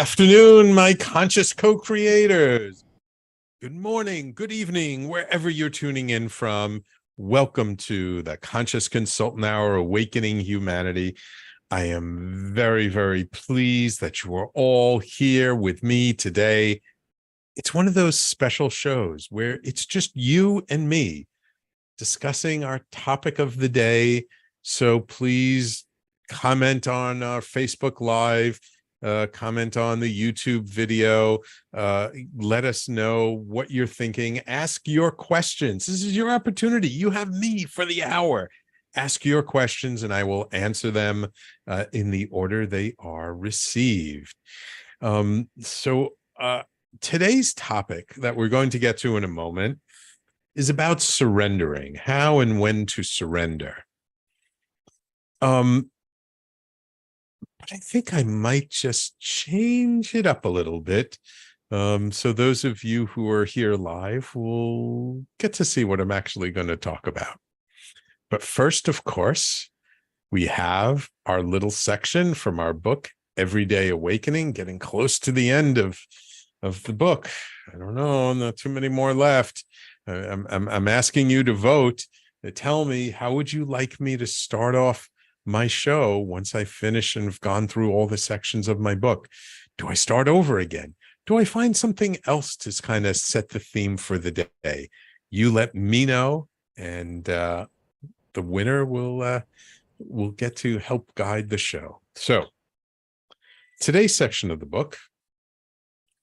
afternoon, my conscious co-creators. Good morning, good evening, wherever you're tuning in from. Welcome to the Conscious Consultant Hour, Awakening Humanity. I am very, very pleased that you are all here with me today. It's one of those special shows where it's just you and me discussing our topic of the day. So please comment on our Facebook Live, comment on the YouTube video. Let us know what you're thinking. Ask your questions. This is your opportunity. You have me for the hour. Ask your questions and I will answer them in the order they are received. Today's topic that we're going to get to in a moment is about surrendering, how and when to surrender. But I think I might just change it up a little bit. So those of you who are here live will get to see what I'm actually going to talk about. But first, of course, we have our little section from our book, Everyday Awakening, getting close to the end of the book. I don't know, not too many more left. I'm asking you to vote. Tell me, how would you like me to start off my show once I finish and have gone through all the sections of my book? Do I start over again? Do I find something else to kind of set the theme for the day? You let me know, and the winner will get to help guide the show. So today's section of the book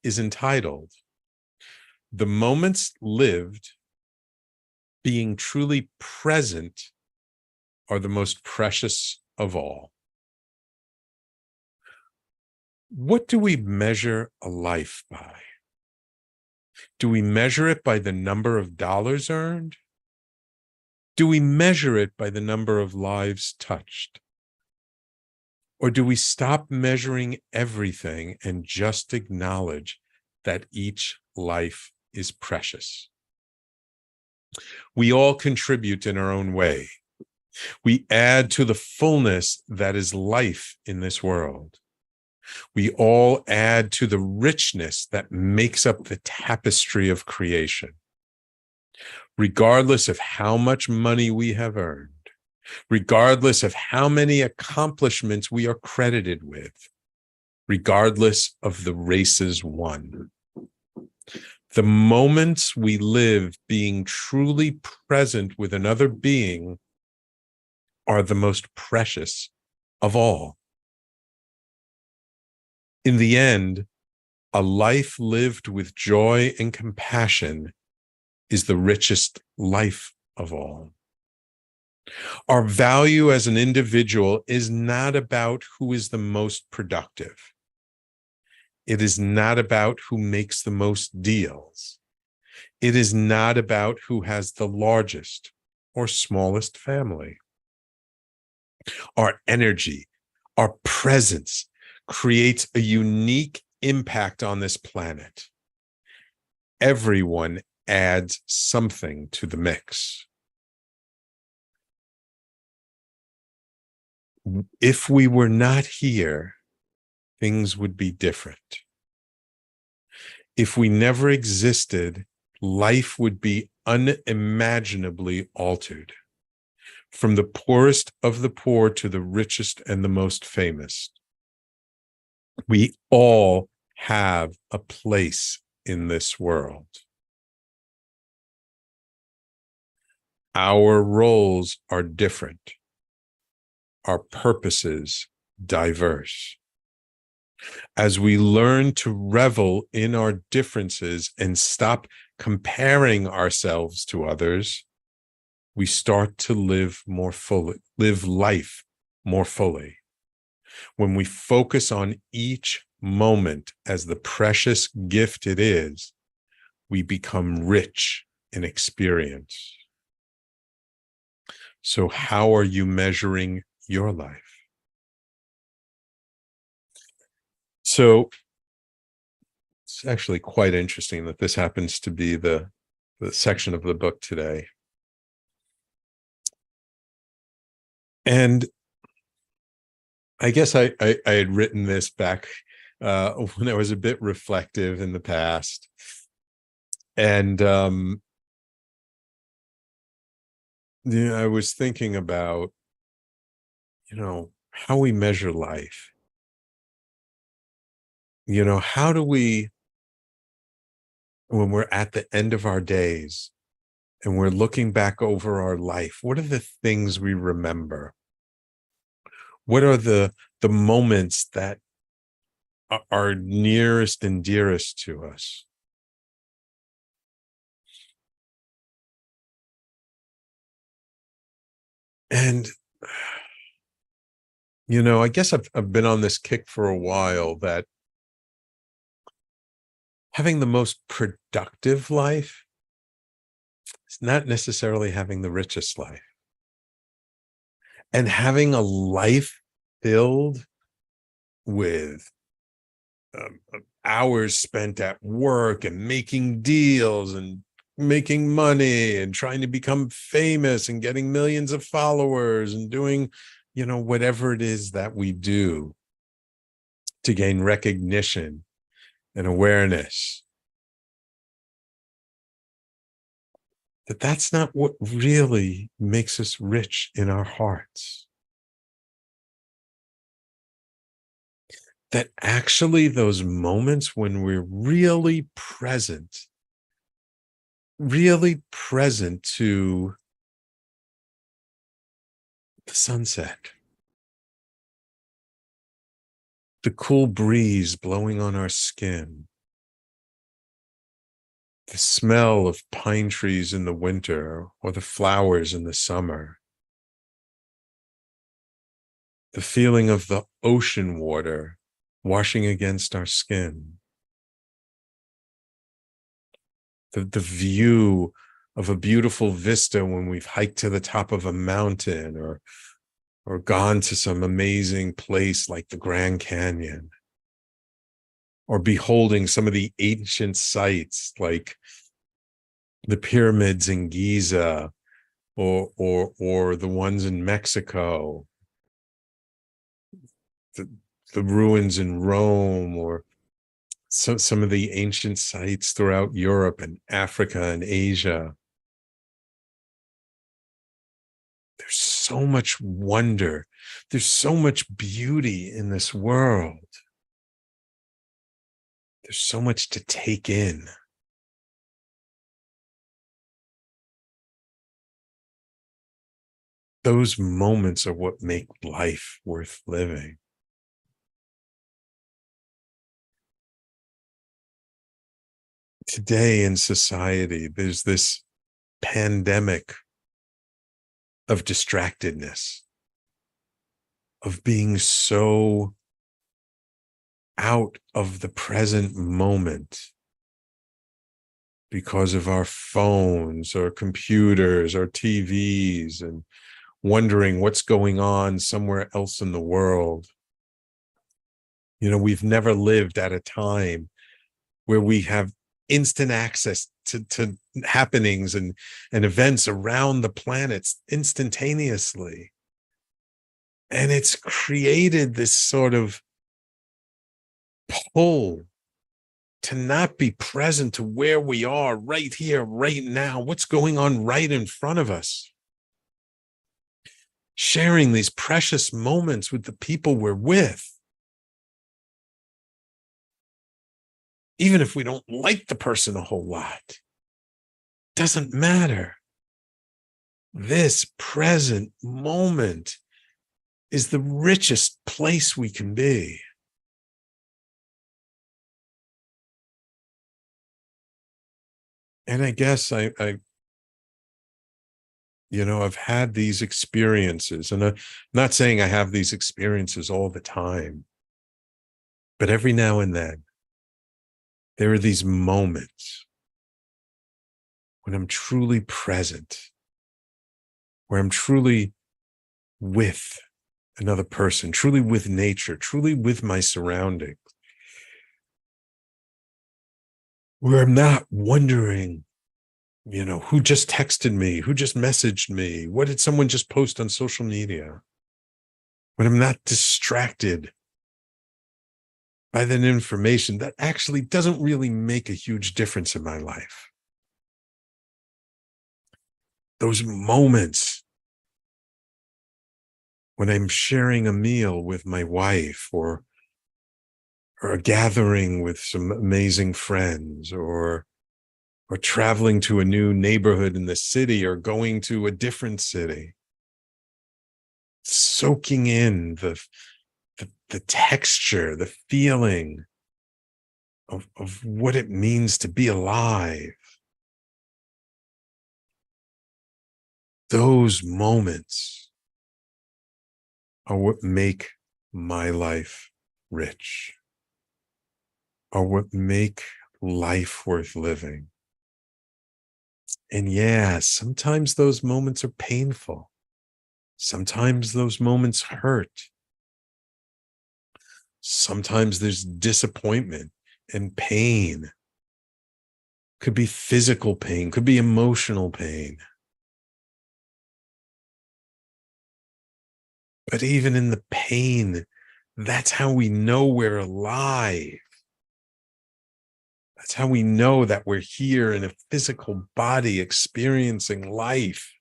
is entitled "The Moments Lived Being Truly Present Are the Most Precious of All." What do we measure a life by? Do we measure it by the number of dollars earned? Do we measure it by the number of lives touched? Or do we stop measuring everything and just acknowledge that each life is precious? We all contribute in our own way. We add to the fullness that is life in this world. We all add to the richness that makes up the tapestry of creation. Regardless of how much money we have earned, regardless of how many accomplishments we are credited with, regardless of the races won, the moments we live being truly present with another being are the most precious of all. In the end, a life lived with joy and compassion is the richest life of all. Our value as an individual is not about who is the most productive. It is not about who makes the most deals. It is not about who has the largest or smallest family. Our energy, our presence creates a unique impact on this planet. Everyone adds something to the mix. If we were not here, things would be different. If we never existed, life would be unimaginably altered, from the poorest of the poor to the richest and the most famous. We all have a place in this world. Our roles are different. Our purposes diverse. As we learn to revel in our differences and stop comparing ourselves to others, we start to live life more fully. When we focus on each moment as the precious gift it is, we become rich in experience. So how are you measuring your life? So it's actually quite interesting that this happens to be the section of the book today. And I guess I had written this back when I was a bit reflective in the past. And I was thinking about, how we measure life. How do we, when we're at the end of our days and we're looking back over our life, what are the things we remember? What are the moments that are nearest and dearest to us? And, I guess I've been on this kick for a while that having the most productive life is not necessarily having the richest life. And having a life filled with hours spent at work and making deals and making money and trying to become famous and getting millions of followers and doing, whatever it is that we do to gain recognition and awareness. That's not what really makes us rich in our hearts. That actually those moments when we're really present to the sunset, the cool breeze blowing on our skin, the smell of pine trees in the winter or the flowers in the summer, the feeling of the ocean water washing against our skin, the view of a beautiful vista when we've hiked to the top of a mountain or gone to some amazing place like the Grand Canyon, or beholding some of the ancient sites like the pyramids in Giza or the ones in Mexico, the ruins in Rome, or some of the ancient sites throughout Europe and Africa and Asia. There's so much wonder. There's so much beauty in this world. There's so much to take in. Those moments are what make life worth living. Today in society, there's this pandemic of distractedness, of being so out of the present moment because of our phones or computers or TVs, and wondering what's going on somewhere else in the world. We've never lived at a time where we have instant access to happenings and events around the planets instantaneously. And it's created this sort of pull to not be present to where we are right here, right now, what's going on right in front of us. Sharing these precious moments with the people we're with. Even if we don't like the person a whole lot, doesn't matter. This present moment is the richest place we can be. And I guess I've had these experiences, and I'm not saying I have these experiences all the time, but every now and then, there are these moments when I'm truly present, where I'm truly with another person, truly with nature, truly with my surroundings, where I'm not wondering, who just texted me, who just messaged me, what did someone just post on social media? When I'm not distracted by that information that actually doesn't really make a huge difference in my life. Those moments when I'm sharing a meal with my wife, or a gathering with some amazing friends, or traveling to a new neighborhood in the city, or going to a different city, soaking in the texture, the feeling of what it means to be alive. Those moments are what make my life rich, are what make life worth living. And yeah, sometimes those moments are painful. Sometimes those moments hurt. Sometimes there's disappointment and pain. Could be physical pain, could be emotional pain. But even in the pain, that's how we know we're alive. That's how we know that we're here in a physical body experiencing life.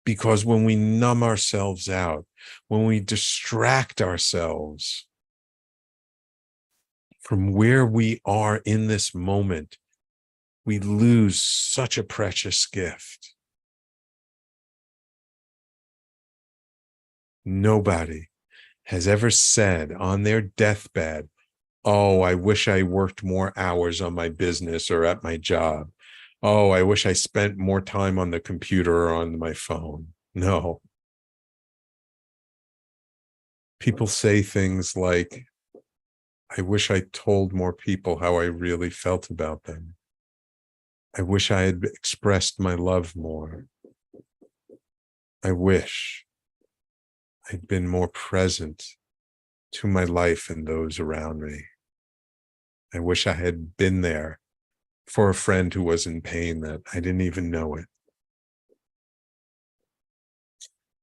Because when we numb ourselves out, when we distract ourselves from where we are in this moment, we lose such a precious gift. Nobody has ever said on their deathbed, "Oh, I wish I worked more hours on my business or at my job. Oh, I wish I spent more time on the computer or on my phone." No. People say things like, "I wish I told more people how I really felt about them. I wish I had expressed my love more. I wish I'd been more present to my life and those around me. I wish I had been there for a friend who was in pain that I didn't even know it."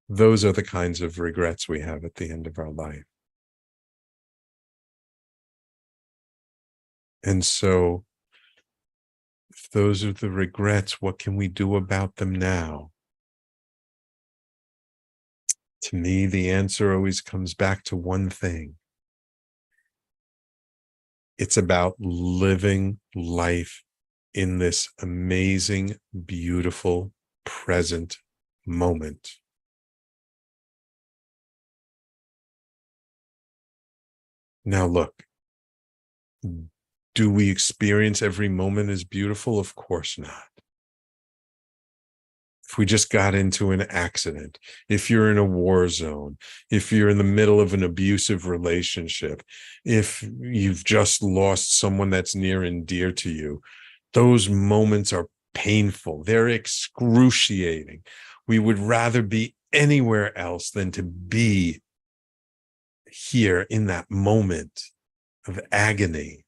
Those are the kinds of regrets we have at the end of our life. And so, if those are the regrets, what can we do about them now? To me, the answer always comes back to one thing. It's about living life in this amazing, beautiful, present moment. Now, look, do we experience every moment as beautiful? Of course not. If we just got into an accident, if you're in a war zone, if you're in the middle of an abusive relationship, if you've just lost someone that's near and dear to you, those moments are painful. They're excruciating. We would rather be anywhere else than to be here in that moment of agony.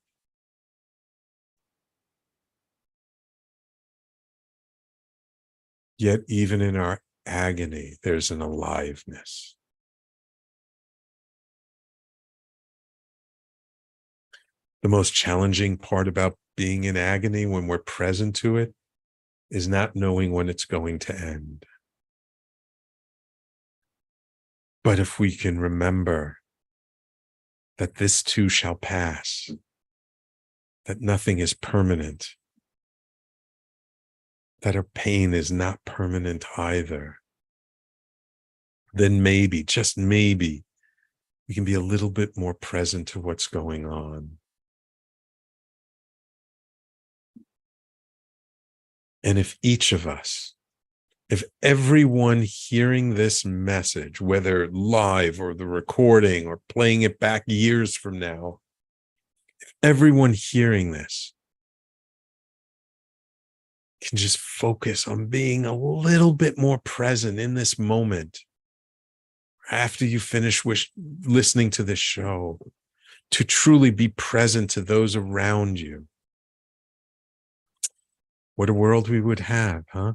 Yet even in our agony, there's an aliveness. The most challenging part about being in agony when we're present to it is not knowing when it's going to end. But if we can remember that this too shall pass, that nothing is permanent, that our pain is not permanent either, then maybe, just maybe, we can be a little bit more present to what's going on. And if each of us, if everyone hearing this message, whether live or the recording or playing it back years from now, if everyone hearing this can just focus on being a little bit more present in this moment, after you finish listening to this show, to truly be present to those around you, what a world we would have, huh?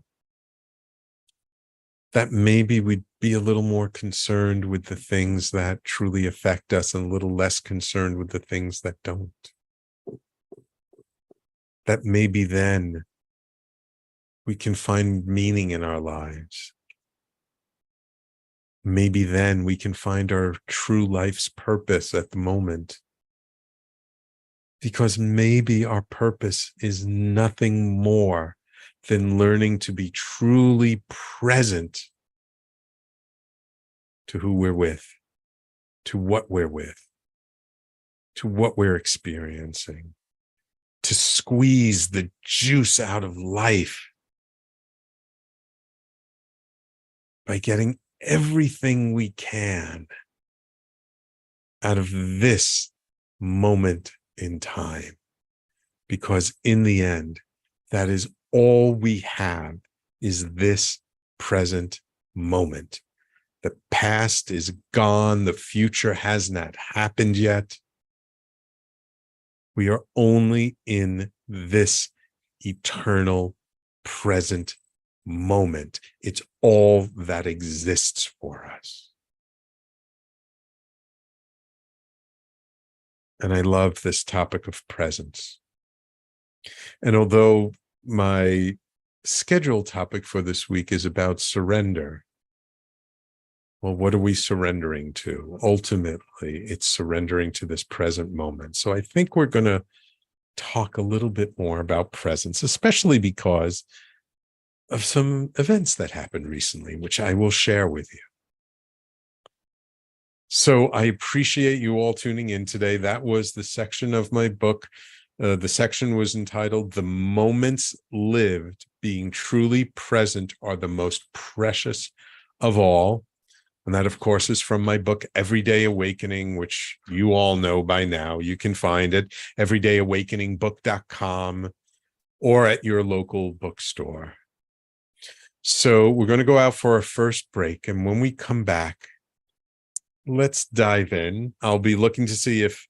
That maybe we'd be a little more concerned with the things that truly affect us and a little less concerned with the things that don't. That maybe then we can find meaning in our lives. Maybe then we can find our true life's purpose at the moment. Because maybe our purpose is nothing more than learning to be truly present to who we're with, to what we're with, to what we're experiencing, to squeeze the juice out of life by getting everything we can out of this moment in time. Because in the end, that is all we have, is this present moment. The past is gone. The future has not happened yet. We are only in this eternal present moment. It's all that exists for us. And I love this topic of presence. And although my scheduled topic for this week is about surrender, well, what are we surrendering to? Ultimately, it's surrendering to this present moment. So I think we're going to talk a little bit more about presence, especially because of some events that happened recently, which I will share with you. So I appreciate you all tuning in today. That was the section of my book. The section was entitled, "The Moments Lived Being Truly Present Are the Most Precious of All." And that, of course, is from my book, Everyday Awakening, which you all know by now. You can find it, everydayawakeningbook.com, or at your local bookstore. So we're going to go out for our first break. And when we come back, let's dive in. I'll be looking to see if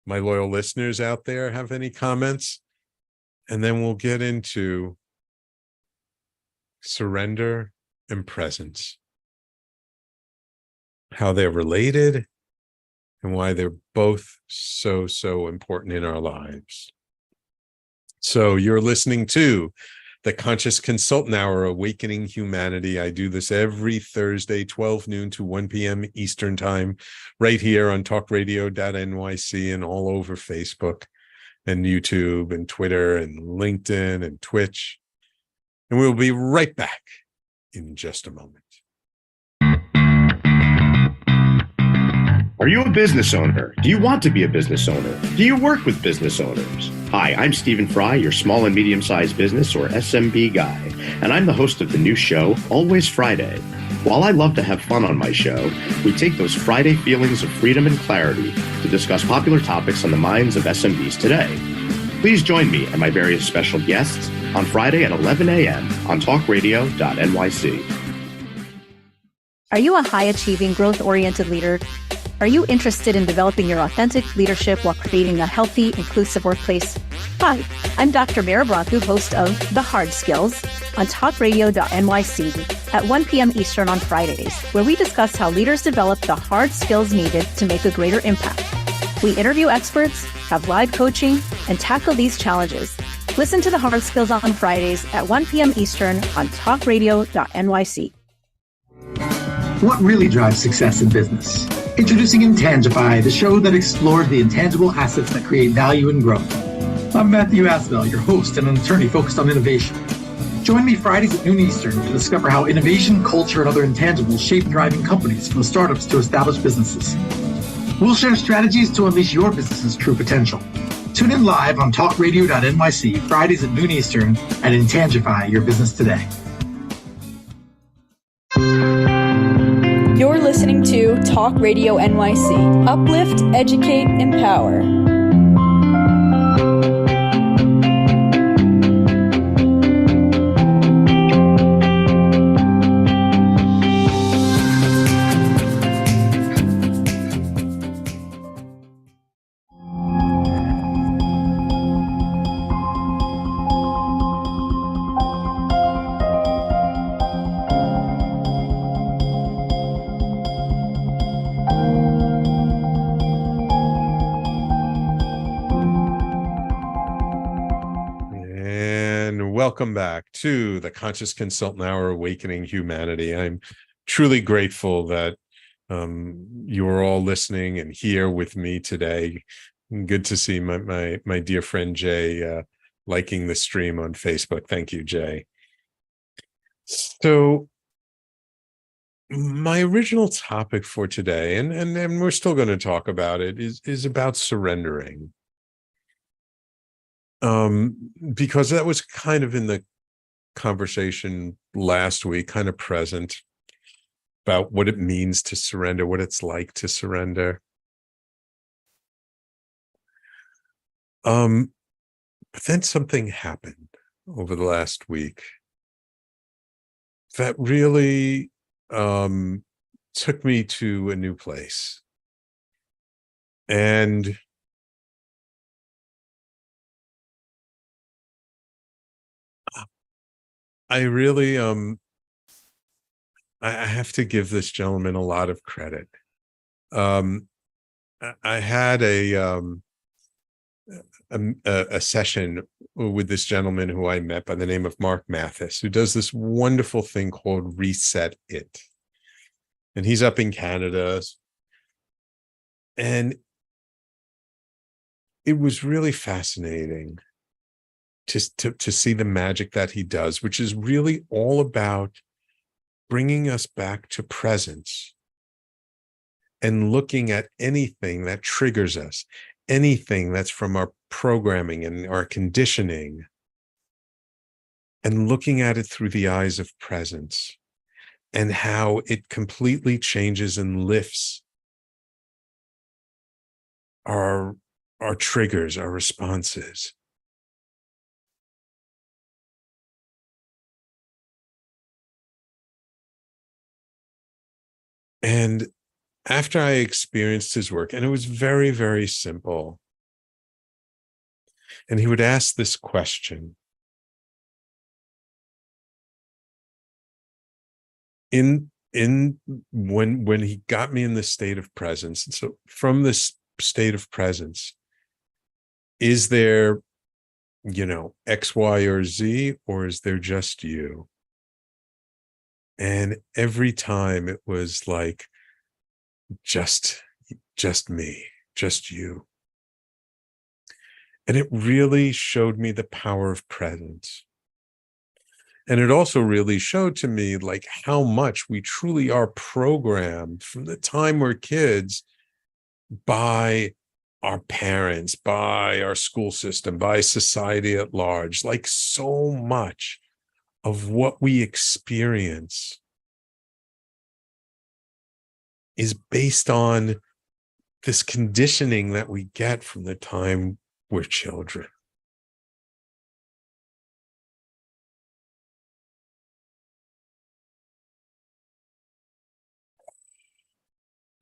my loyal listeners out there have any comments. And then we'll get into surrender and presence, how they're related, and why they're both so important in our lives. So you're listening to the Conscious Consultant Hour, Awakening Humanity. I do this every Thursday, 12 noon to 1 p.m. Eastern Time, right here on TalkRadio.nyc and all over Facebook and YouTube and Twitter and LinkedIn and Twitch. And we'll be right back in just a moment. Are you a business owner? Do you want to be a business owner? Do you work with business owners? Hi, I'm Stephen Fry, your small and medium-sized business or SMB guy, and I'm the host of the new show, Always Friday. While I love to have fun on my show, we take those Friday feelings of freedom and clarity to discuss popular topics on the minds of SMBs today. Please join me and my various special guests on Friday at 11 a.m. on TalkRadio.nyc. Are you a high-achieving, growth-oriented leader? Are you interested in developing your authentic leadership while creating a healthy, inclusive workplace? Hi, I'm Dr. Mara Bronku, host of The Hard Skills on TalkRadio.nyc at 1 p.m. Eastern on Fridays, where we discuss how leaders develop the hard skills needed to make a greater impact. We interview experts, have live coaching, and tackle these challenges. Listen to The Hard Skills on Fridays at 1 p.m. Eastern on TalkRadio.nyc. What really drives success in business? Introducing Intangify, the show that explores the intangible assets that create value and growth. I'm Matthew Asbell, your host and an attorney focused on innovation. Join me Fridays at noon Eastern to discover how innovation, culture, and other intangibles shape thriving companies from startups to established businesses. We'll share strategies to unleash your business's true potential. Tune in live on TalkRadio.nyc Fridays at noon Eastern and Intangify your business today. You're listening to Talk Radio NYC. Uplift, educate, empower. welcome back to the Conscious Consultant Hour, Awakening Humanity. I'm truly grateful that you are all listening and here with me today. Good to see my dear friend Jay liking the stream on Facebook. Thank you, Jay. So my original topic for today, and we're still going to talk about it, is about surrendering. Because that was kind of in the conversation last week, kind of present about what it means to surrender, what it's like to surrender. But then something happened over the last week that really took me to a new place. And I really I have to give this gentleman a lot of credit. I had a session with this gentleman who I met by the name of Mark Mathis, who does this wonderful thing called Reset It. And he's up in Canada. And it was really fascinating to see the magic that he does, which is really all about bringing us back to presence and looking at anything that triggers us, anything that's from our programming and our conditioning, and looking at it through the eyes of presence and how it completely changes and lifts our triggers, our responses. And after I experienced his work, and it was very, very simple, and he would ask this question: when he got me in this state of presence, and so from this state of presence, is there, X, Y, or Z, or is there just you? And every time it was like, just me, just you. And it really showed me the power of presence. And it also really showed to me like how much we truly are programmed from the time we're kids by our parents, by our school system, by society at large. Like so much of what we experience is based on this conditioning that we get from the time we're children.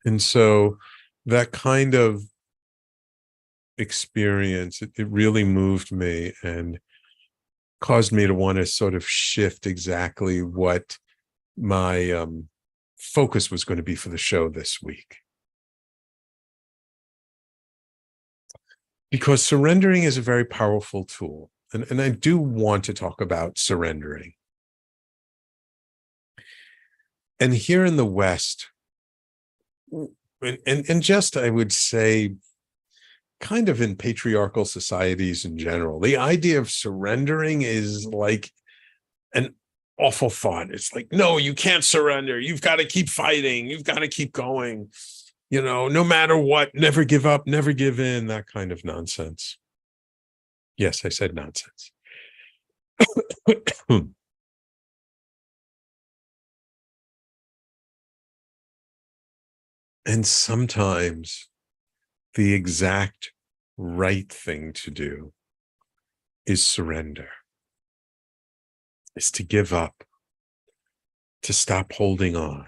And so that kind of experience, it really moved me and caused me to want to sort of shift exactly what my focus was going to be for the show this week. Because surrendering is a very powerful tool. And I do want to talk about surrendering. And here in the West, and just, I would say, kind of in patriarchal societies in general, the idea of surrendering is like an awful thought. It's like, no, you can't surrender. You've got to keep fighting. You've got to keep going. No matter what, never give up, never give in, that kind of nonsense. Yes, I said nonsense. And sometimes the exact right thing to do is surrender, is to give up, to stop holding on.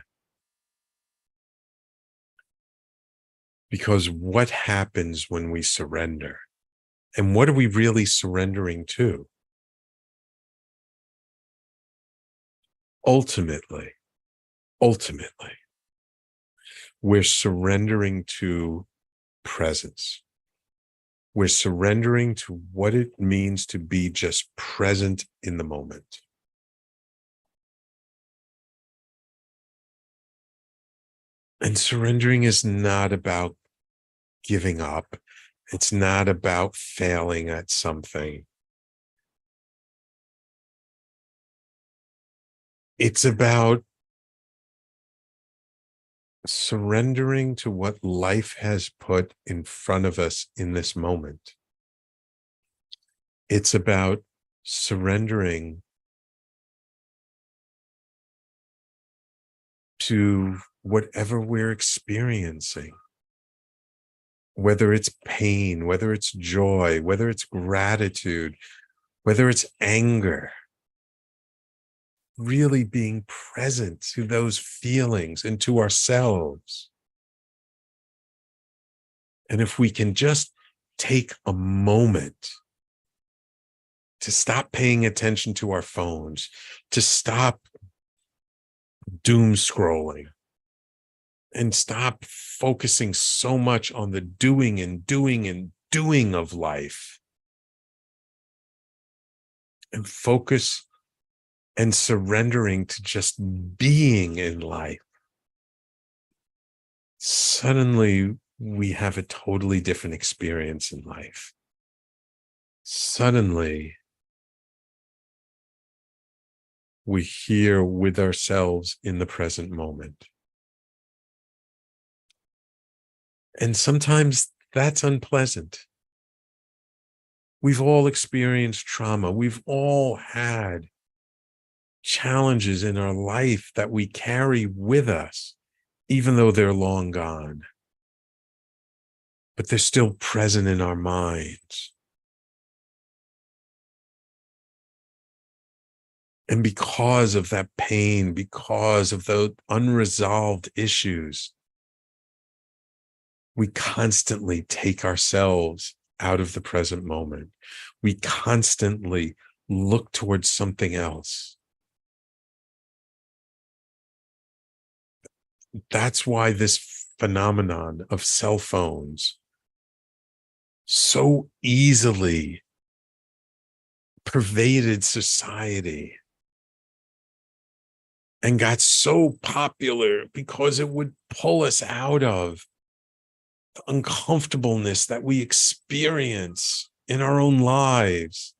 Because what happens when we surrender? And what are we really surrendering to? Ultimately, we're surrendering to presence. We're surrendering to what it means to be just present in the moment. And surrendering is not about giving up. It's not about failing at something. It's about surrendering to what life has put in front of us in this moment. It's about surrendering to whatever we're experiencing, whether it's pain, whether it's joy, whether it's gratitude, whether it's anger. Really being present to those feelings and to ourselves. And if we can just take a moment to stop paying attention to our phones, to stop doom scrolling, and stop focusing so much on the doing and doing and doing of life, and focus and surrendering to just being in life, suddenly we have a totally different experience in life. Suddenly, we're here with ourselves in the present moment. And sometimes that's unpleasant. We've all experienced trauma. We've all had challenges in our life that we carry with us, even though they're long gone. But they're still present in our minds. And because of that pain, because of those unresolved issues, we constantly take ourselves out of the present moment. We constantly look towards something else. That's why this phenomenon of cell phones so easily pervaded society and got so popular, because it would pull us out of the uncomfortableness that we experience in our own lives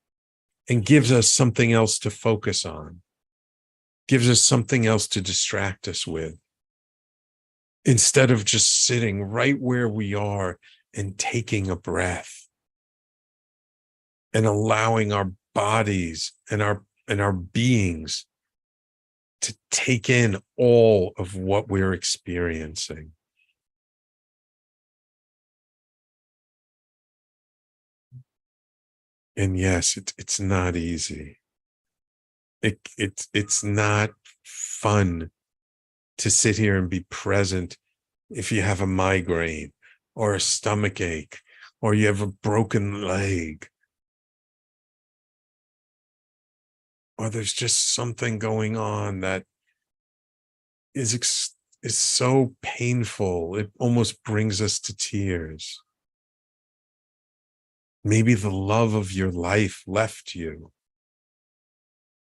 and gives us something else to focus on, gives us something else to distract us with, instead of just sitting right where we are and taking a breath and allowing our bodies and our beings to take in all of what we're experiencing. And yes, it's not easy. It's not fun to sit here and be present if you have a migraine or a stomach ache or you have a broken leg, or there's just something going on that is so painful, it almost brings us to tears. Maybe the love of your life left you.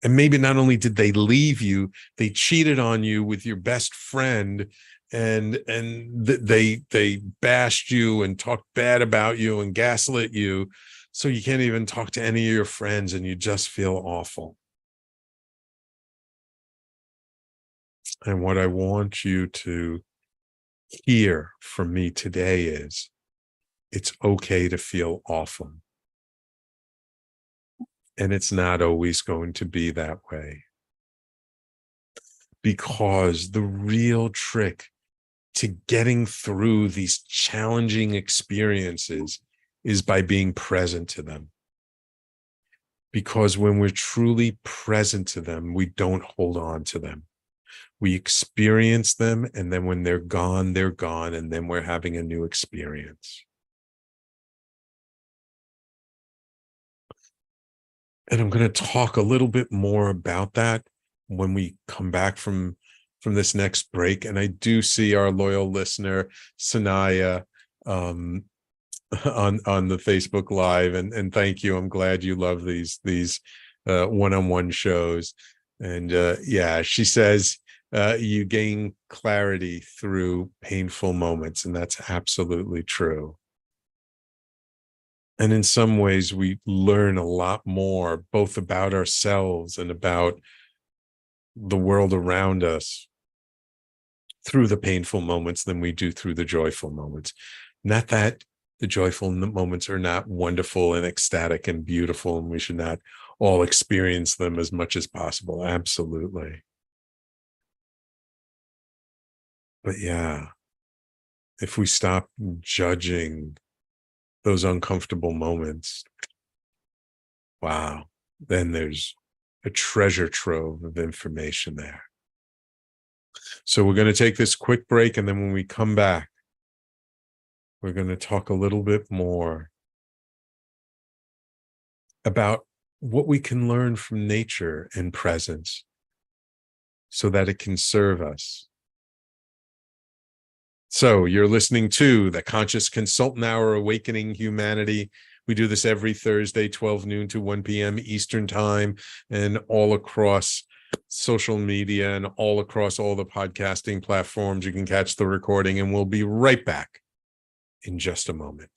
And maybe not only did they leave you, they cheated on you with your best friend, and they bashed you and talked bad about you and gaslit you, so you can't even talk to any of your friends and you just feel awful. And what I want you to hear from me today is, it's okay to feel awful. And it's not always going to be that way. Because the real trick to getting through these challenging experiences is by being present to them. Because when we're truly present to them, we don't hold on to them. We experience them, and then when they're gone, and then we're having a new experience. And I'm going to talk a little bit more about that when we come back from this next break. And I do see our loyal listener, Sanaya, on the Facebook Live, and thank you. I'm glad you love these one-on-one shows. And yeah, she says you gain clarity through painful moments, and that's absolutely true. And in some ways, we learn a lot more, both about ourselves and about the world around us through the painful moments than we do through the joyful moments. Not that the joyful moments are not wonderful and ecstatic and beautiful, and we should not all experience them as much as possible. Absolutely. But yeah, if we stop judging those uncomfortable moments, wow, then there's a treasure trove of information there. So we're going to take this quick break, and then when we come back, we're going to talk a little bit more about what we can learn from nature and presence so that it can serve us. So you're listening to the Conscious Consultant Hour, Awakening Humanity. We do this every Thursday, 12 noon to 1 p.m. Eastern Time, and all across social media and all across all the podcasting platforms. You can catch the recording, and we'll be right back in just a moment.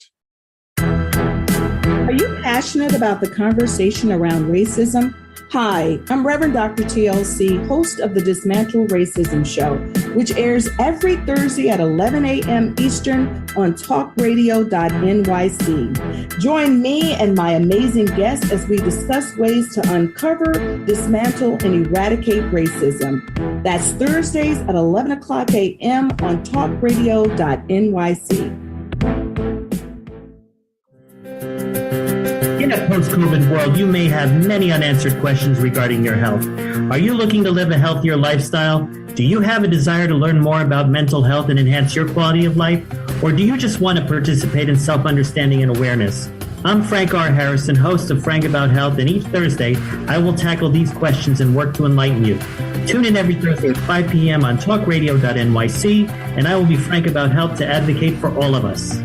Are you passionate about the conversation around racism? Hi, I'm Reverend Dr. TLC, host of the Dismantle Racism Show, which airs every Thursday at 11 a.m. Eastern on TalkRadio.nyc. Join me and my amazing guests as we discuss ways to uncover, dismantle, and eradicate racism. That's Thursdays at 11 o'clock a.m. on TalkRadio.nyc. In a post-COVID world, you may have many unanswered questions regarding your health. Are you looking to live a healthier lifestyle? Do you have a desire to learn more about mental health and enhance your quality of life? Or do you just want to participate in self-understanding and awareness? I'm Frank R. Harrison, host of Frank About Health, and each Thursday, I will tackle these questions and work to enlighten you. Tune in every Thursday at 5 p.m. on TalkRadio.nyc, and I will be frank about health to advocate for all of us.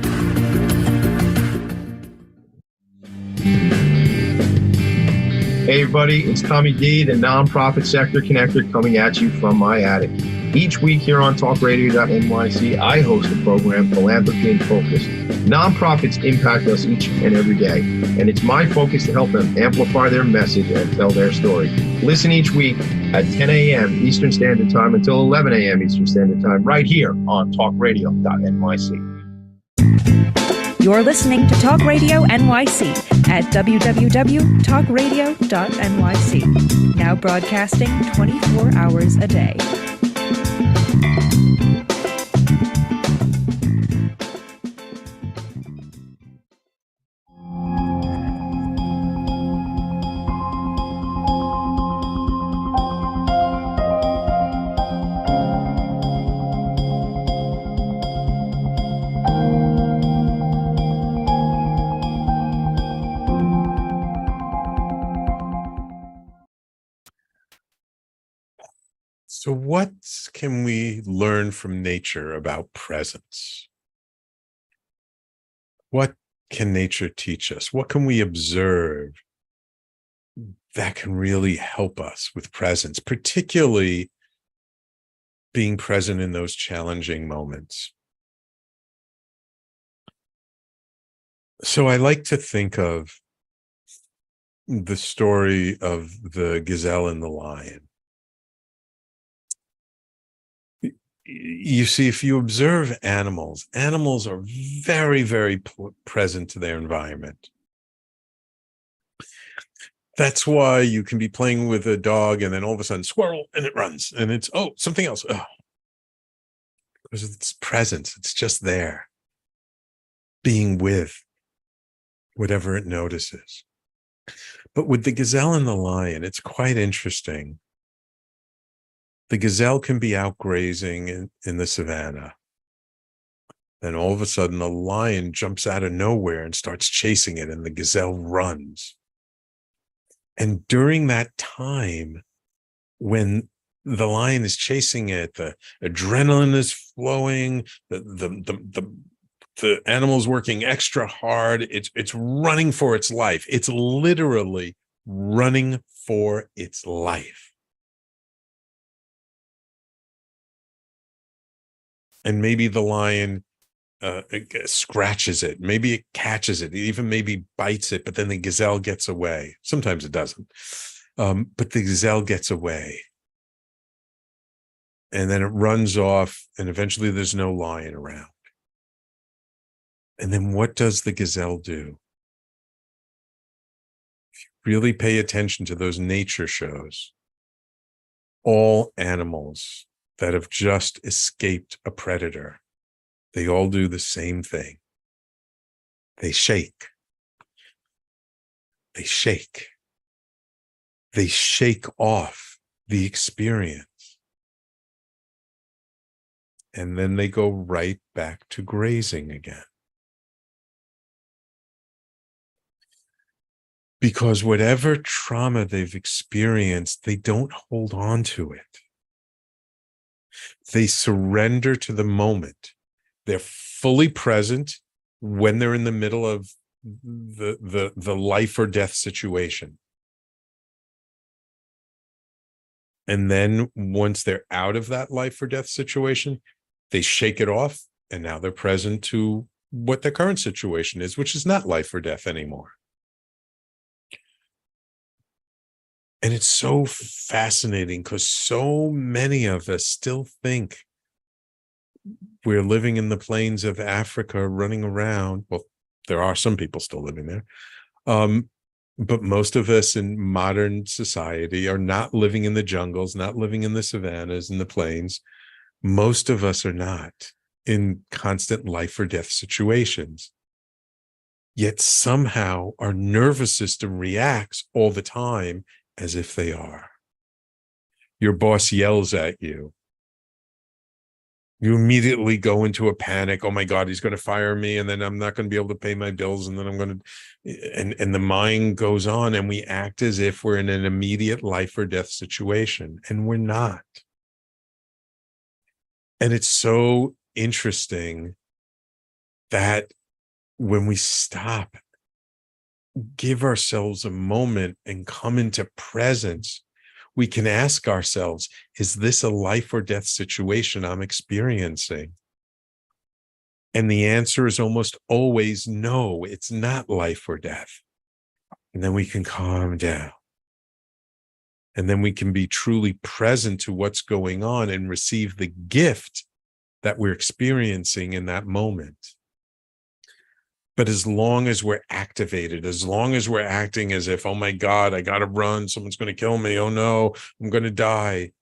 Hey everybody, it's Tommy D, the nonprofit sector connector, coming at you from my attic. Each week here on TalkRadio.nyc, I host a program, Philanthropy in Focus. Nonprofits impact us each and every day, and it's my focus to help them amplify their message and tell their story. Listen each week at 10 a.m. Eastern Standard Time until 11 a.m. Eastern Standard Time, right here on TalkRadio.nyc. You're listening to Talk Radio NYC at www.talkradio.nyc. Now broadcasting 24 hours a day. So what can we learn from nature about presence? What can nature teach us? What can we observe that can really help us with presence, particularly being present in those challenging moments? So I like to think of the story of the gazelle and the lion. You see, if you observe animals, animals are very, very present to their environment. That's why you can be playing with a dog and then all of a sudden squirrel and it runs and it's, oh, something else. Oh. Because it's presence. It's just there, being with whatever it notices. But with the gazelle and the lion, it's quite interesting. The gazelle can be out grazing in the savannah. Then all of a sudden, a lion jumps out of nowhere and starts chasing it, and the gazelle runs. And during that time, when the lion is chasing it, the adrenaline is flowing, the the animal's working extra hard. It's running for its life. It's literally running for its life. And maybe the lion scratches it. Maybe it catches it. It even maybe bites it, but then the gazelle gets away. Sometimes it doesn't. But the gazelle gets away. And then it runs off, and eventually there's no lion around. And then what does the gazelle do? If you really pay attention to those nature shows, all animals that have just escaped a predator, they all do the same thing. They shake. They shake. They shake off the experience. And then they go right back to grazing again. Because whatever trauma they've experienced, they don't hold on to it. They surrender to the moment. They're fully present when they're in the middle of the life or death situation. And then once they're out of that life or death situation, they shake it off, and now they're present to what the current situation is, which is not life or death anymore. And it's so fascinating because so many of us still think we're living in the plains of Africa, running around. Well, there are some people still living there. But most of us in modern society are not living in the jungles, not living in the savannas and the plains. Most of us are not in constant life or death situations. Yet somehow our nervous system reacts all the time as if they are. Your boss yells at you. You immediately go into a panic. Oh my God, he's going to fire me, and then I'm not going to be able to pay my bills, and then I'm going to, and the mind goes on, and we act as if we're in an immediate life or death situation, and we're not. And it's so interesting that when we stop, give ourselves a moment and come into presence, we can ask ourselves, is this a life or death situation I'm experiencing? And the answer is almost always no, it's not life or death. And then we can calm down. And then we can be truly present to what's going on and receive the gift that we're experiencing in that moment. But as long as we're activated, as long as we're acting as if, oh my God, I got to run, someone's going to kill me, oh no, I'm going to die,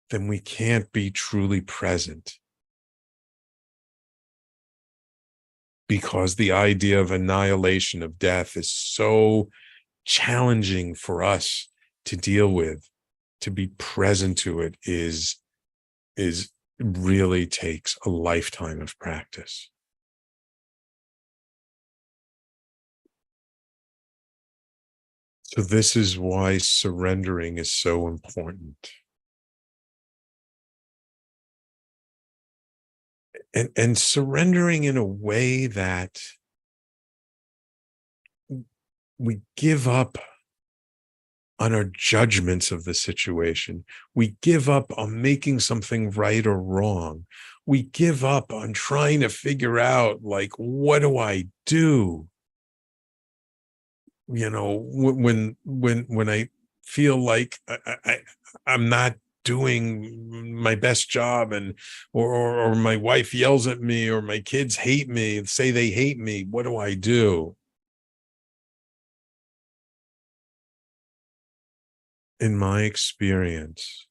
then we can't be truly present. Because the idea of annihilation, of death, is so challenging for us to deal with. To be present to it is really takes a lifetime of practice. So this is why surrendering is so important. And surrendering in a way that we give up on our judgments of the situation. We give up on making something right or wrong. We give up on trying to figure out, like, what do I do? You know, when I feel like I'm not doing my best job, and or my wife yells at me, or my kids hate me, say they hate me, what do I do? In my experience,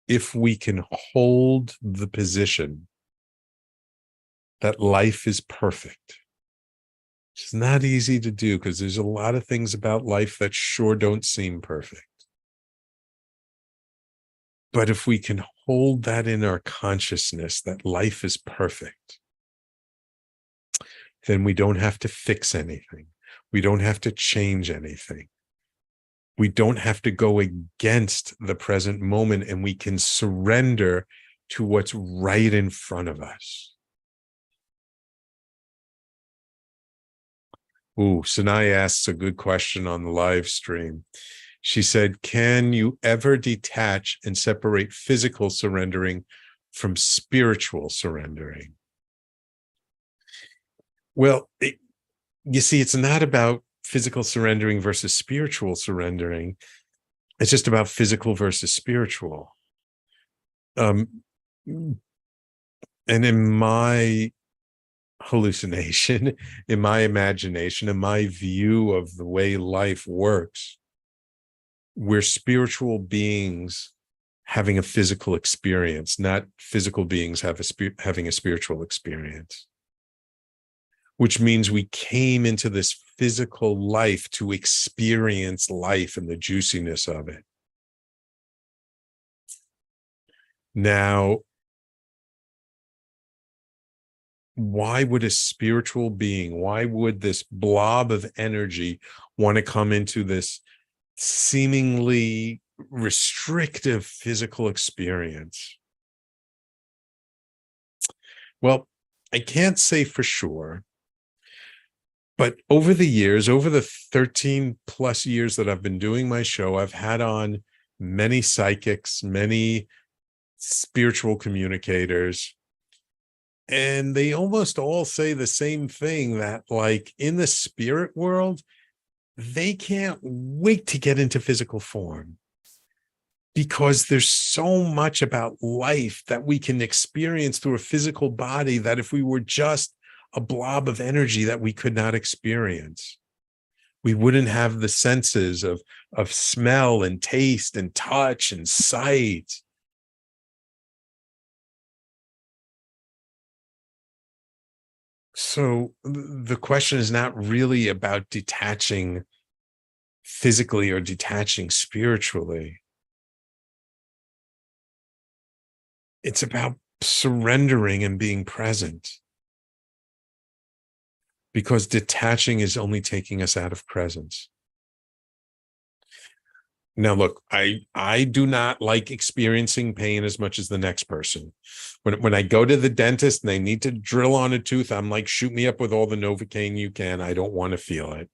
if we can hold the position that life is perfect, it's not easy to do because there's a lot of things about life that sure don't seem perfect. But if we can hold that in our consciousness, that life is perfect, then we don't have to fix anything. We don't have to change anything. We don't have to go against the present moment, and we can surrender to what's right in front of us. Ooh, Sanaya asks a good question on the live stream. She said, can you ever detach and separate physical surrendering from spiritual surrendering? Well, you see, it's not about physical surrendering versus spiritual surrendering. It's just about physical versus spiritual. And in my hallucination, in my imagination, in my view of the way life works, we're spiritual beings having a physical experience, not physical beings having a spiritual experience, which means we came into this physical life to experience life and the juiciness of it. Now, why would a spiritual being, why would this blob of energy want to come into this seemingly restrictive physical experience? Well, I can't say for sure, but over the years, over the 13 plus years that I've been doing my show, I've had on many psychics, many spiritual communicators, and they almost all say the same thing, that like in the spirit world, they can't wait to get into physical form because there's so much about life that we can experience through a physical body that if we were just a blob of energy that we could not experience. We wouldn't have the senses of smell and taste and touch and sight. So the question is not really about detaching physically or detaching spiritually. It's about surrendering and being present. Because detaching is only taking us out of presence. Now, look, I do not like experiencing pain as much as the next person. When I go to the dentist and they need to drill on a tooth, I'm like, shoot me up with all the Novocaine you can. I don't want to feel it.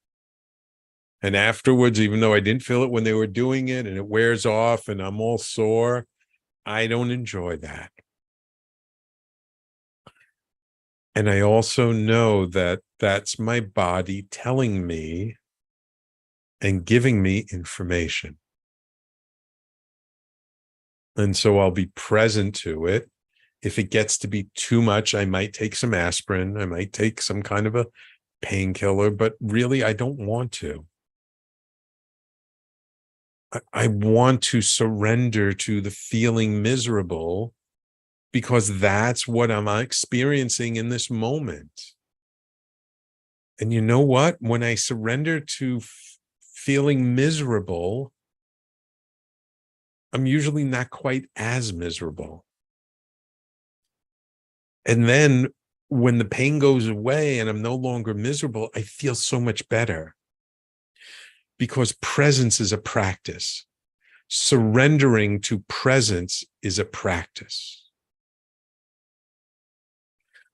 And afterwards, even though I didn't feel it when they were doing it and it wears off and I'm all sore, I don't enjoy that. And I also know that that's my body telling me and giving me information. And so I'll be present to it. If it gets to be too much, I might take some aspirin. I might take some kind of a painkiller, but really, I don't want to. I want to surrender to the feeling miserable because that's what I'm experiencing in this moment. And you know what? When I surrender to feeling miserable, I'm usually not quite as miserable. And then when the pain goes away and I'm no longer miserable, I feel so much better. Because presence is a practice. Surrendering to presence is a practice.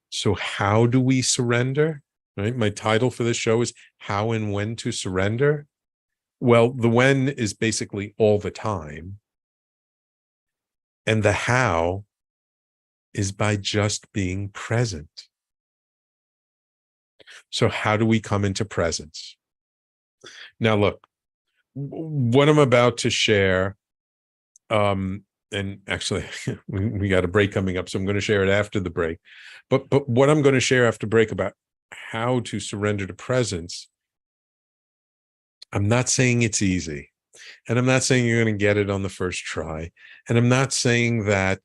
So how do we surrender? Right? My title for this show is How and When to Surrender. Well, the when is basically all the time. And the how is by just being present. So how do we come into presence? Now, look, what I'm about to share, and actually we got a break coming up, so I'm going to share it after the break. But what I'm going to share after break about how to surrender to presence, I'm not saying it's easy. And I'm not saying you're going to get it on the first try. And I'm not saying that,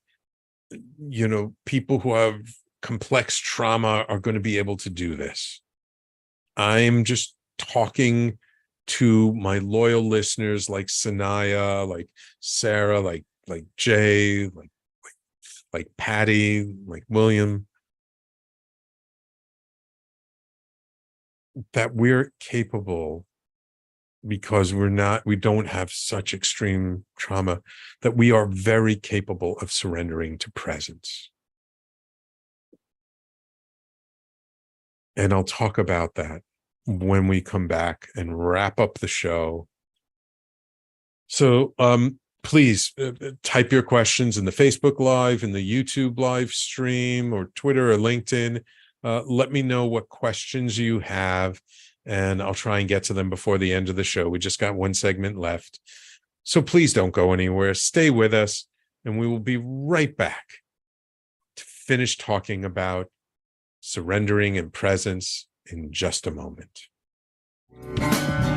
you know, people who have complex trauma are going to be able to do this. I'm just talking to my loyal listeners like Sanaya, like Sarah, like Jay, like Patty, like William, that we're capable because we don't have such extreme trauma, that we are very capable of surrendering to presence. And I'll talk about that when we come back and wrap up the show. So please type your questions in the Facebook Live, in the YouTube live stream, or Twitter or LinkedIn. Let me know what questions you have, and I'll try and get to them before the end of the show. We just got one segment left. So please don't go anywhere. Stay with us, and we will be right back to finish talking about surrendering and presence in just a moment.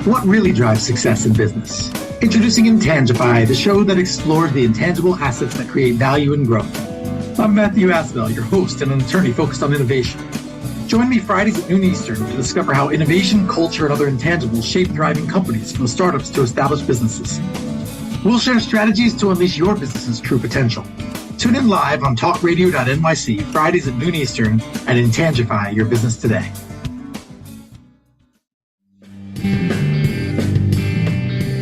What really drives success in business? Introducing Intangify, the show that explores the intangible assets that create value and growth. I'm Matthew Asbell, your host and an attorney focused on innovation. Join me Fridays at noon Eastern to discover how innovation, culture, and other intangibles shape thriving companies, from startups to established businesses. We'll share strategies to unleash your business's true potential. Tune in live on TalkRadio.nyc Fridays at noon Eastern and Intangify your business today.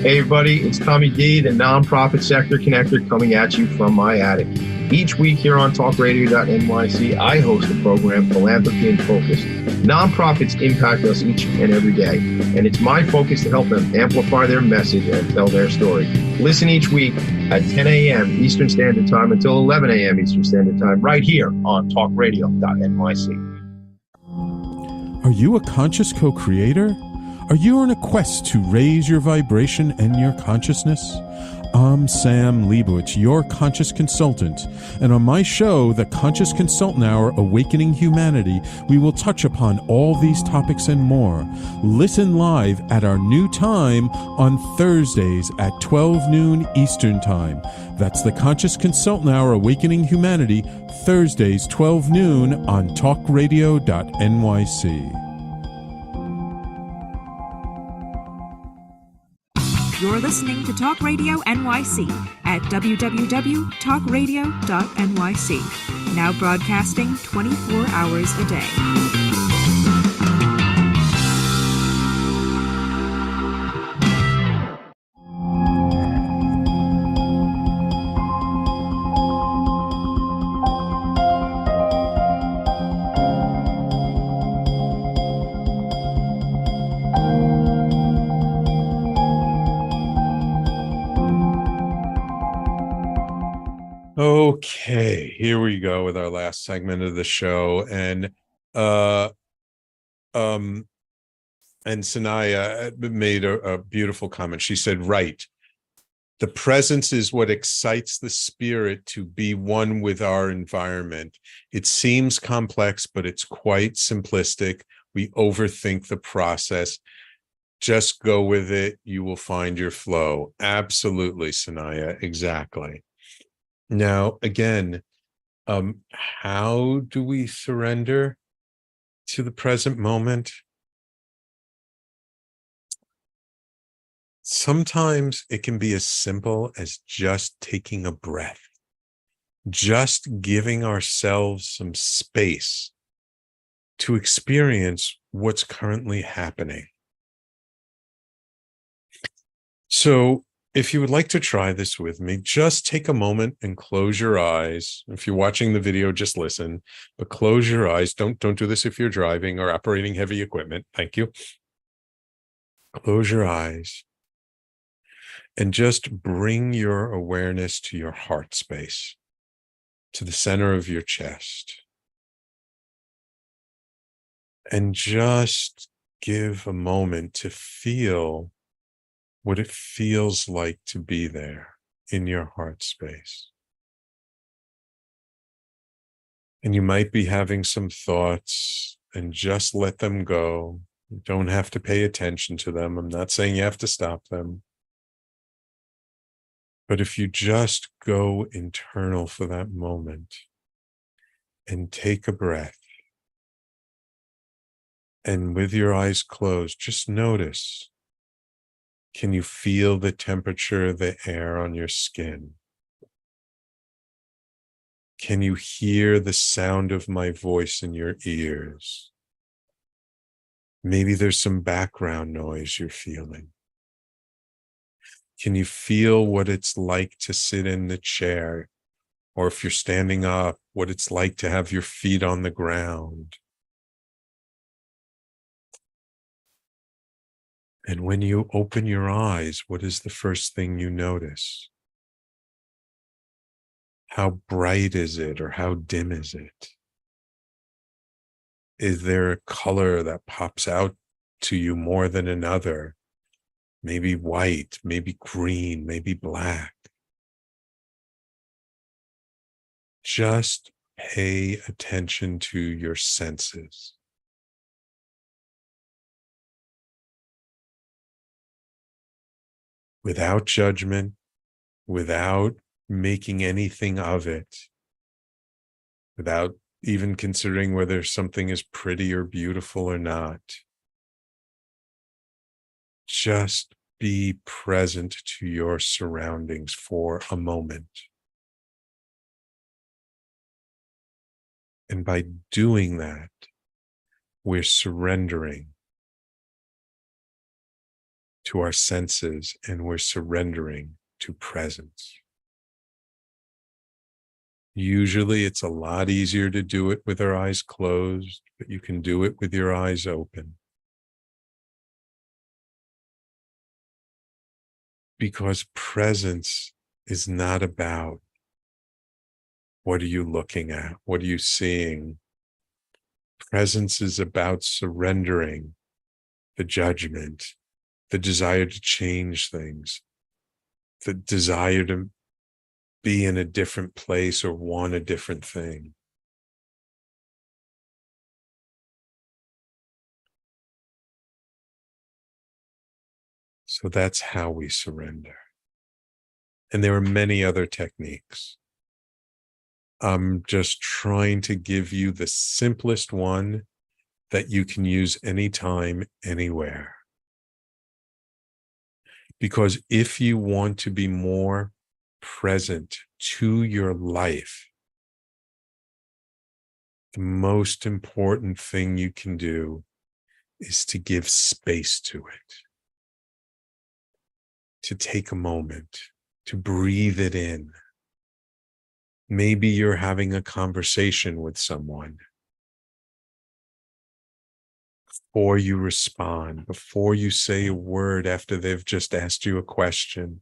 Hey everybody, it's Tommy D, the nonprofit sector connector, coming at you from my attic. Each week here on TalkRadio.nyc, I host the program Philanthropy in Focus. Nonprofits impact us each and every day, and it's my focus to help them amplify their message and tell their story. Listen each week at 10 a.m. Eastern Standard Time until 11 a.m. Eastern Standard Time, right here on TalkRadio.nyc. Are you a conscious co-creator? Are you on a quest to raise your vibration and your consciousness? I'm Sam Leibowitz, your conscious consultant, and on my show, The Conscious Consultant Hour, Awakening Humanity, we will touch upon all these topics and more. Listen live at our new time on Thursdays at 12 noon Eastern Time. That's The Conscious Consultant Hour, Awakening Humanity, Thursdays 12 noon on TalkRadio.nyc. You're listening to Talk Radio NYC at www.talkradio.nyc. Now broadcasting 24 hours a day. Okay, here we go with our last segment of the show, and Sanaya made a beautiful comment. She said, right, the presence is what excites the spirit to be one with our environment. It seems complex, but it's quite simplistic. We overthink the process. Just go with it. You will find your flow. Absolutely, Sanaya, exactly. Now, again, how do we surrender to the present moment? Sometimes it can be as simple as just taking a breath, just giving ourselves some space to experience what's currently happening. So, if you would like to try this with me, just take a moment and close your eyes. If you're watching the video, just listen, but close your eyes. Don't do this if you're driving or operating heavy equipment. Thank you. Close your eyes and just bring your awareness to your heart space, to the center of your chest. And just give a moment to feel what it feels like to be there in your heart space. And you might be having some thoughts, and just let them go. You don't have to pay attention to them. I'm not saying you have to stop them. But if you just go internal for that moment and take a breath, and with your eyes closed, just notice, can you feel the temperature of the air on your skin? Can you hear the sound of my voice in your ears? Maybe there's some background noise you're feeling. Can you feel what it's like to sit in the chair? Or if you're standing up, what it's like to have your feet on the ground? And when you open your eyes, what is the first thing you notice? How bright is it, or how dim is it? Is there a color that pops out to you more than another? Maybe white, maybe green, maybe black. Just pay attention to your senses. Without judgment, without making anything of it, without even considering whether something is pretty or beautiful or not. Just be present to your surroundings for a moment. And by doing that, we're surrendering to our senses, and we're surrendering to presence. Usually it's a lot easier to do it with our eyes closed, but you can do it with your eyes open. Because presence is not about what are you looking at, what are you seeing. Presence is about surrendering the judgment, the desire to change things, the desire to be in a different place or want a different thing. So that's how we surrender. And there are many other techniques. I'm just trying to give you the simplest one that you can use anytime, anywhere. Because if you want to be more present to your life, the most important thing you can do is to give space to it, to take a moment, to breathe it in. Maybe you're having a conversation with someone. Before you respond, before you say a word after they've just asked you a question,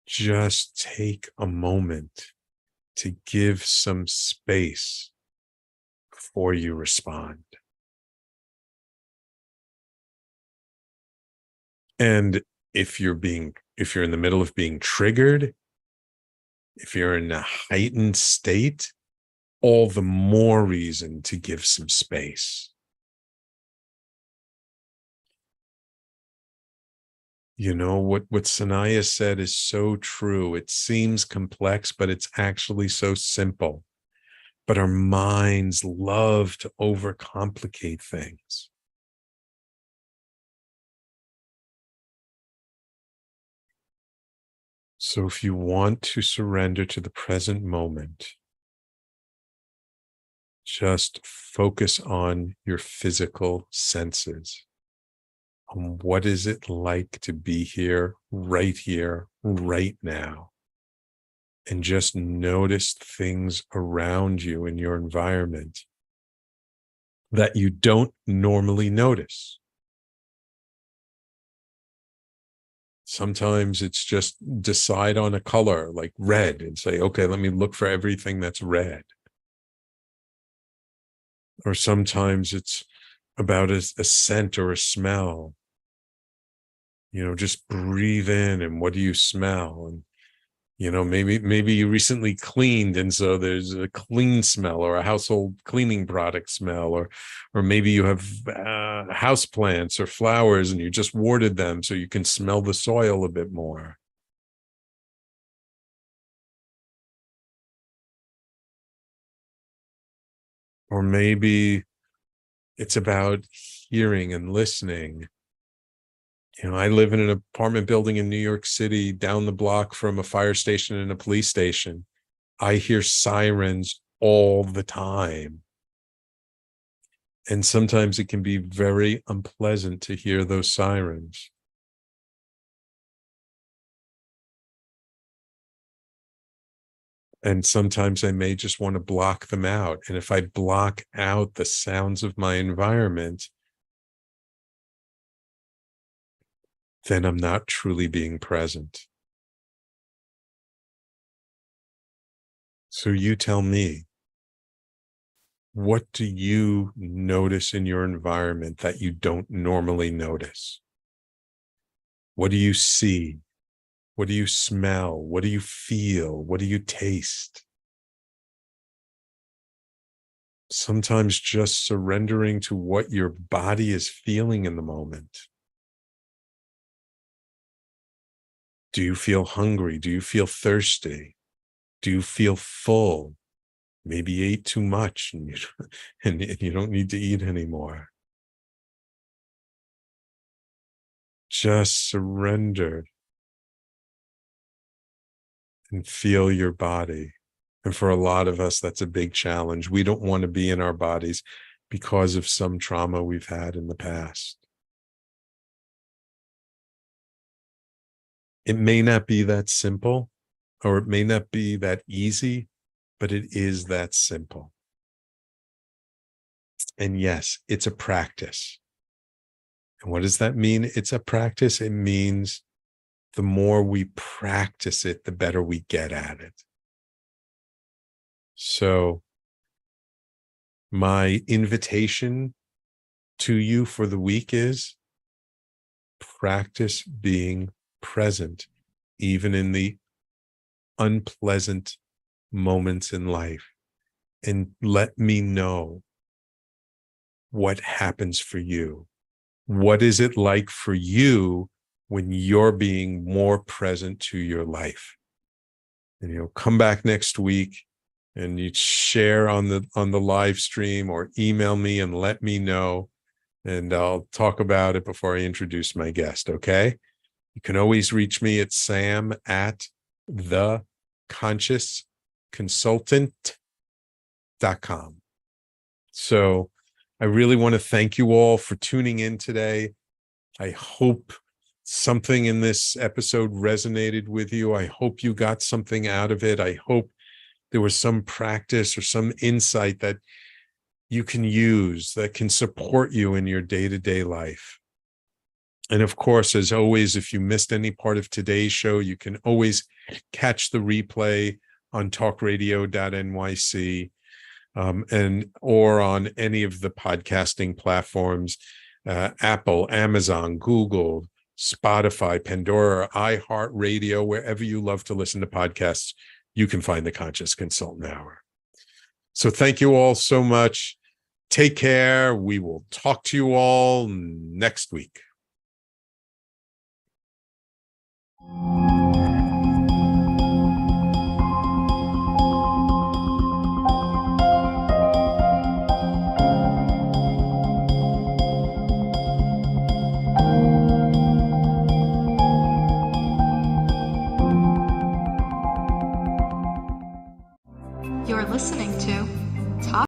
just take a moment to give some space before you respond. And if you're in the middle of being triggered, if you're in a heightened state, all the more reason to give some space. You know, what Sanaya said is so true. It seems complex, but it's actually so simple. But our minds love to overcomplicate things. So if you want to surrender to the present moment, just focus on your physical senses. What is it like to be here, right now? And just notice things around you in your environment that you don't normally notice. Sometimes it's just decide on a color like red and say, okay, let me look for everything that's red. Or sometimes it's about a scent or a smell. You know, just breathe in and what do you smell? And, you know, maybe you recently cleaned and so there's a clean smell or a household cleaning product smell, or maybe you have house plants or flowers and you just watered them so you can smell the soil a bit more. Or maybe it's about hearing and listening. You know, I live in an apartment building in New York City, down the block from a fire station and a police station. I hear sirens all the time. And sometimes it can be very unpleasant to hear those sirens. And sometimes I may just want to block them out. And if I block out the sounds of my environment, then I'm not truly being present. So you tell me, what do you notice in your environment that you don't normally notice? What do you see? What do you smell? What do you feel? What do you taste? Sometimes just surrendering to what your body is feeling in the moment. Do you feel hungry? Do you feel thirsty? Do you feel full? Maybe you ate too much and you don't need to eat anymore. Just surrender and feel your body. And for a lot of us, that's a big challenge. We don't want to be in our bodies because of some trauma we've had in the past. It may not be that simple, or it may not be that easy, but it is that simple. And yes, it's a practice. And what does that mean? It's a practice. It means the more we practice it, the better we get at it. So my invitation to you for the week is practice being present, even in the unpleasant moments in life, and let me know what happens for you. What is it like for you when you're being more present to your life? And come back next week and you share on the live stream or email me and let me know, and I'll talk about it before I introduce my guest. Okay. You can always reach me at sam@theconsciousconsultant.com. So I really want to thank you all for tuning in today. I hope something in this episode resonated with you. I hope you got something out of it. I hope there was some practice or some insight that you can use that can support you in your day-to-day life. And of course, as always, if you missed any part of today's show, you can always catch the replay on TalkRadio.nyc or on any of the podcasting platforms, Apple, Amazon, Google, Spotify, Pandora, iHeartRadio, wherever you love to listen to podcasts, you can find the Conscious Consultant Hour. So thank you all so much. Take care. We will talk to you all next week.